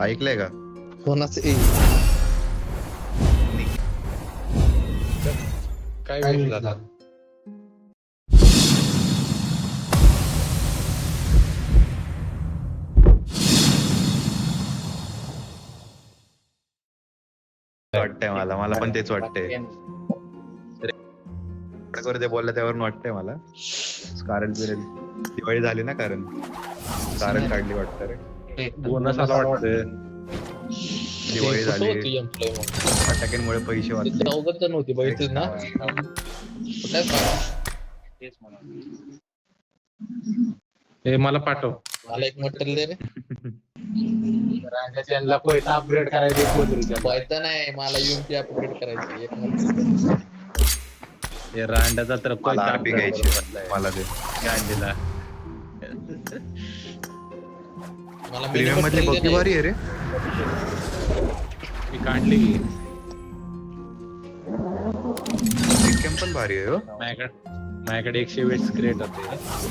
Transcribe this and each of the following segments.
ऐकलंय का? कोणाच काय विषय झाला? वाटतंय मला पण तेच वाटतंय. ते बोलला त्यावरून वाटतंय मला. कारण दिवाळी झाली ना, कारण काढली वाटतं रे. बोनसाला वाटतं दिवाळी झाली, होती एम्प्लॉय म्हणून फटाक्यांमुळे पैसे वाचले. चौघच जण होती बघितलीस ना. काय सांगा? हे मला पाठव. मला एक मटेरियल दे रे. त्यांना पैसा अपग्रेड करायचे. पैसा नाही, मला युएमपी अपग्रेड करायची. एक मटेरियल हे रांडाचा तर मला पैसा आरपी upgrade घ्यायची, करून बसलाय. मला ते गांधीला मला प्रीमियम मधली बघी भारी आहे रे. मी काढली. इनकम पण भारी आहे हो. माझ्याकडे 120 क्रेट होते.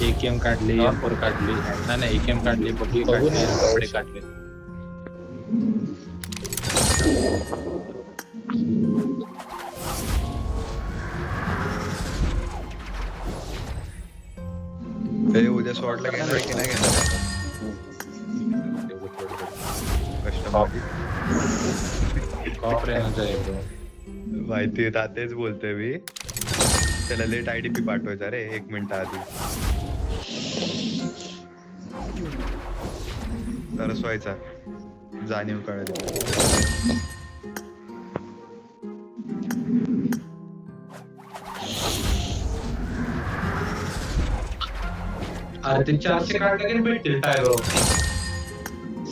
एकेएम काढली, M4 काढली, नाही एकेएम काढली, बघी बघू काढली, ना. कपडे काढले. ते उद्या स्वॉटला घेणार की नाही घेणार कस्टमर? माहिती आहे, तेच बोलतोय मी. त्याला लेट IDP पाठवायचा रे 1 मिनिट आधी. तरच व्हायचा, जाणीव कळली. अरे ते 400 काढले की भेटतील टायरो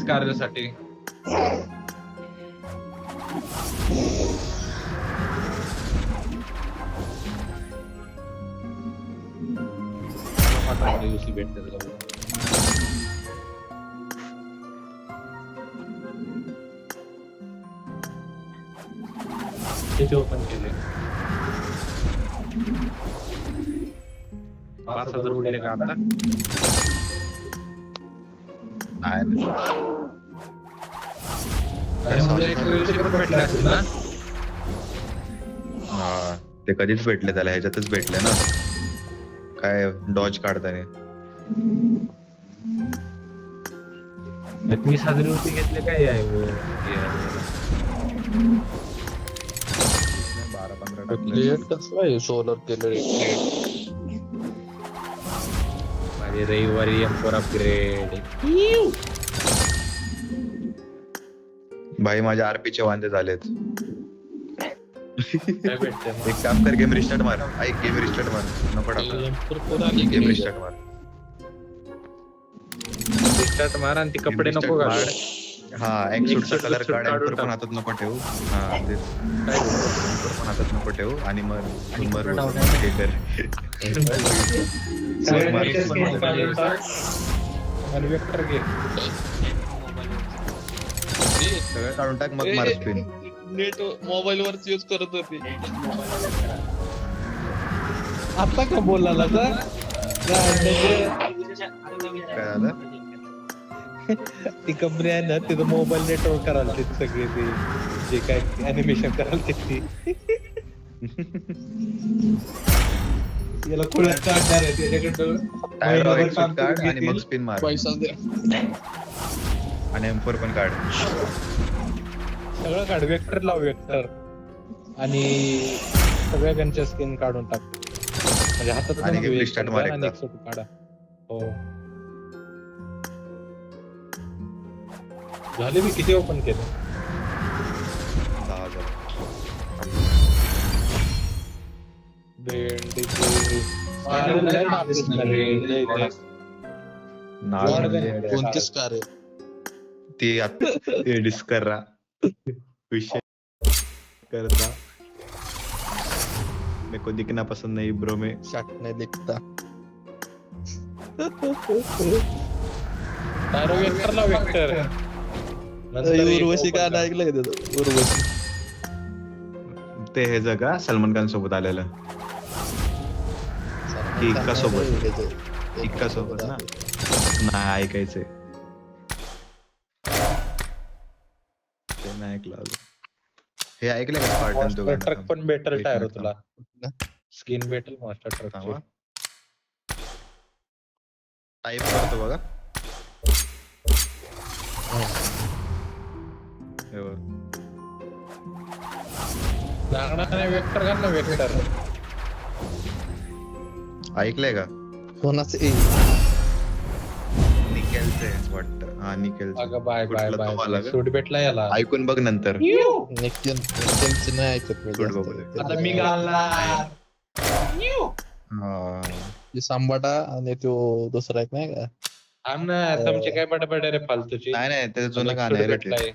स्कारसाठी. भेटते किती ओपन केले? 5,000 उडले का आता? भेटले असतील ना? हा, ते कधीच भेटले त्याला, ह्याच्यातच भेटले ना. काय डॉज काढताना 20,000 रुपये घेतले काय आहे? 12-15 प्लेट कसला आहे सोलर केलेलं? माझे रविवारी M4 अपग्रेड. भाई माझ्या आरपीचे वांदे झालेत. काय भेटते मग? एक काम कर, गेम रिस्टार्ट मार. ऐक, गेम रिस्टार्ट मार. नको टाका, गेम रिस्टार्ट मार. रिस्टार्ट मार आणि ते कपडे नको घाल. हा, एक सूटचा कलर काढ. एम्पर पण हातात नको ठेवू. हा, तेच. एम्पर पण हातात नको ठेवू आणि मग हे कर. आणि वेक्टर घे. सगळं काढून टाक, मग मार स्पिन. नेट मोबाईल वरच यूज करत होती. आता का बोलायला तर काय झालं? ती कंपनी आहे ना, तिथं मोबाईल नेटवर्क करायला ते सगळे ते जे काय अॅनिमेशन करायला ती याला खुळ्यात काढणार आहे त्याच्याकडं. टायर एक सूट काढ आणि मग स्पिन मार. पैसा द्या. आणि एम्पर पण काढ. सगळं काढ. वेक्टर लाव, वेक्टर आणि सगळ्या गनच्या स्किन काढून टाक. म्हणजे हातात आणि गेम रिस्टार्ट मार एकदा. काढा. हो झाले. मी किती ओपन केलं? 10,000. कोणतीच कार आहे? ती आता डिस्कर विषय करता. मेरे को दिखना पसंद नहीं ब्रो में. शट नाही दिखता. टायरो वेक्टर ला, वेक्टर. उर्वशी गाणं ऐकलं का त्याचं? उर्वशी ते हे जगा सलमान खान सोबत आलेलं. इक्का सोबत ना. नाही ऐकायचंय. नाही ऐकलं अजून. हे ऐकलं का स्पार्टन तो मॉन्स्टर ट्रक गाणं? पण बेटर एक टायर मिनिट तुला स्किन भेटेल मॉन्स्टर ट्रक थांबा. टाईप करतो बघा. हे बघ. लागणार वेक्टर घाल ना वेक्टर. ऐकलंय का? कोणाचं निकेलचं वाटतं. हा निकेलचं. अगं बाय बाय कुठला तो वाला बाय का? सूट भेटला याला. ऐकून बघ नंतर. निखिलचं नाही ऐकत मी सोड जास्त. बघू. आता मी घालणार. हा. ते सांबाटा आणि तो दुसरा एक नाही का तुमचे काय बडबड रे फालतूची. नाही नाही त्याचं जुनं एक गाणं सूट आहे रे ते. भेटलाय.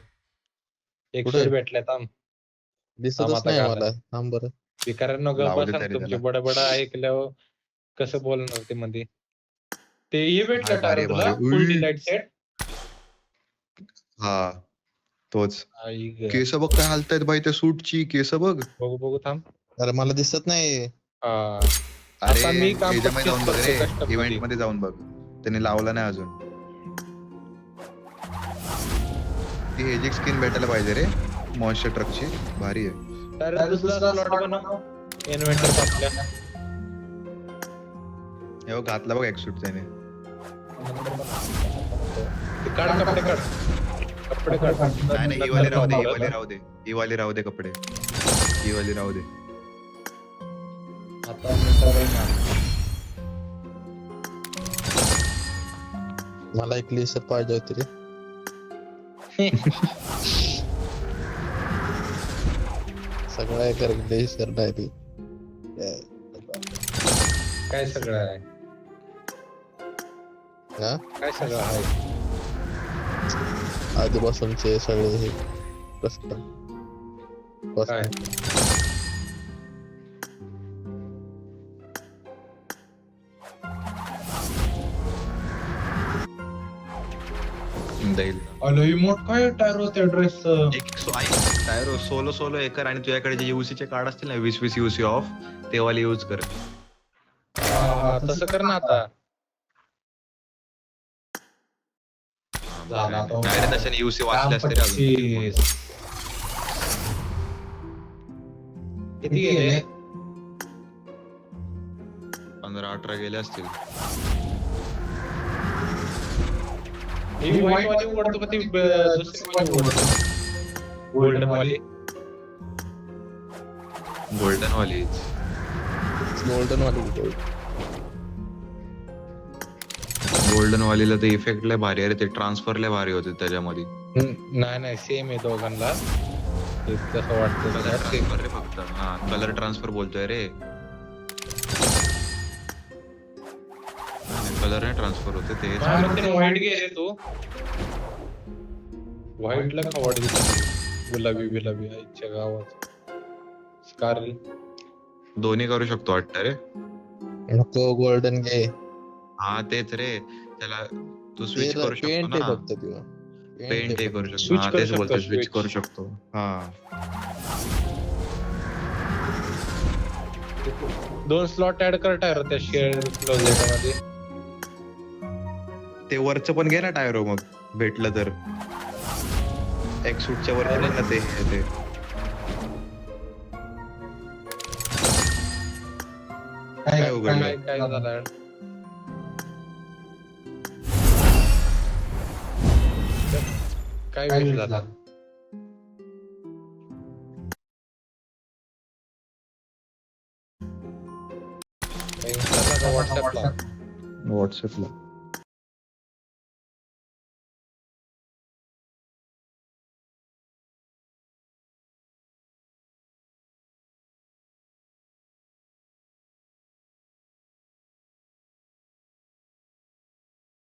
एक कुठे? सूट भेटलाय थांब. दिसतच आता नाही गाणं. मला. थांब बरं. विकारांनो लावू दे बसा तरी तुमचे त्याला. बडबड ऐकल्यावर कसं बोलणार ते मध्ये. ते हे हाय, भेटलं भारी टायर तुला भारी. फुल उई. Delight set. हा तोच. आई ग. केस बघ काय हालतायत बाई त्या सूटची. केस बघ. बघू बघू थांब. अरे मला दिसत नाही. हा. अरे आता मी काम याच्यामध्ये जाऊन बघ करतोय रे. custom इव्हेंट मध्ये. मध्ये जाऊन बघ. त्याने लावला नाही अजून. ती हेजिक स्किन भेटायला पाहिजे रे. मॉन्स्टर ट्रकची भारी आहे. तर दुसरा स्लॉट बनव. इन्व्हेंटर आपल्या. हे बघ घातला बघ एक सूट त्याने. काढ कपडे काढ. कपडे काढ. नाही नाही ही वाली राहू दे. ही वाली राहू दे. ही वाली राहू दे कपडे. ही वाली राहू दे. आता मी सवय ना. मला एक लेसर पाहिजे होती रे. सगळं कर लेसर नाही ती. काय सगळं आहे. हा काय सगळं आहे. आधीपासूनचे सगळे हे कस्टम काय देईल. रिमोट काय टायर होते dress. Tyre solo solo acre आणि तुझ्याकडे जे युसीचे कार्ड असतील ना 20 युसी ऑफ ते वाले यूज कर. तसं कर ना आता. झाला तो. नाही रे तशाने युसी वाचले असते रे अजून. किती गेले. 15-18 गेले असतील. ही व्हाईट वाली उघडतो का ती दुसरी वाली उघडतो. गोल्डन वाली. गोल्डन वाली. गोल्डन वाली गोल्डन वालीला ते इफेक्ट लय भारी आहे रे. ते ट्रान्सफर लय भारी होते त्याच्यामध्ये. नाही नाही सेम आहे दोघांना. तसं वाटतं कलर ट्रान्सफर रे फक्त. हा कलर ट्रान्सफर बोलतोय रे. कलर नाही ट्रान्सफर होते ते. व्हाईट घे रे तू. व्हाईटला खवड गुलाबी बिलाबी आईच्या गावात. स्कारल दोन्ही करू शकतो वाटतं रे. नको गोल्डन घे. हा तेच रे. त्याला तू स्विच करू शकतो पेंट आहे ना. फक्त त्यो. पेंट हे करू शकतो. Switch हा करू तेच शकतो, बोलतोय स्विच switch. करू शकतो. हा 2 स्लॉट ऍड कर टायर त्या शेअर क्लोजेट मध्ये. ते वरचं पण घे ना टायरो मग भेटलं तर. एक सूटच्या वरती पण ना ते काय उघडलं. काय झालं. काय विषय झाला. व्हॉट्सअपला व्हॉट्सअपला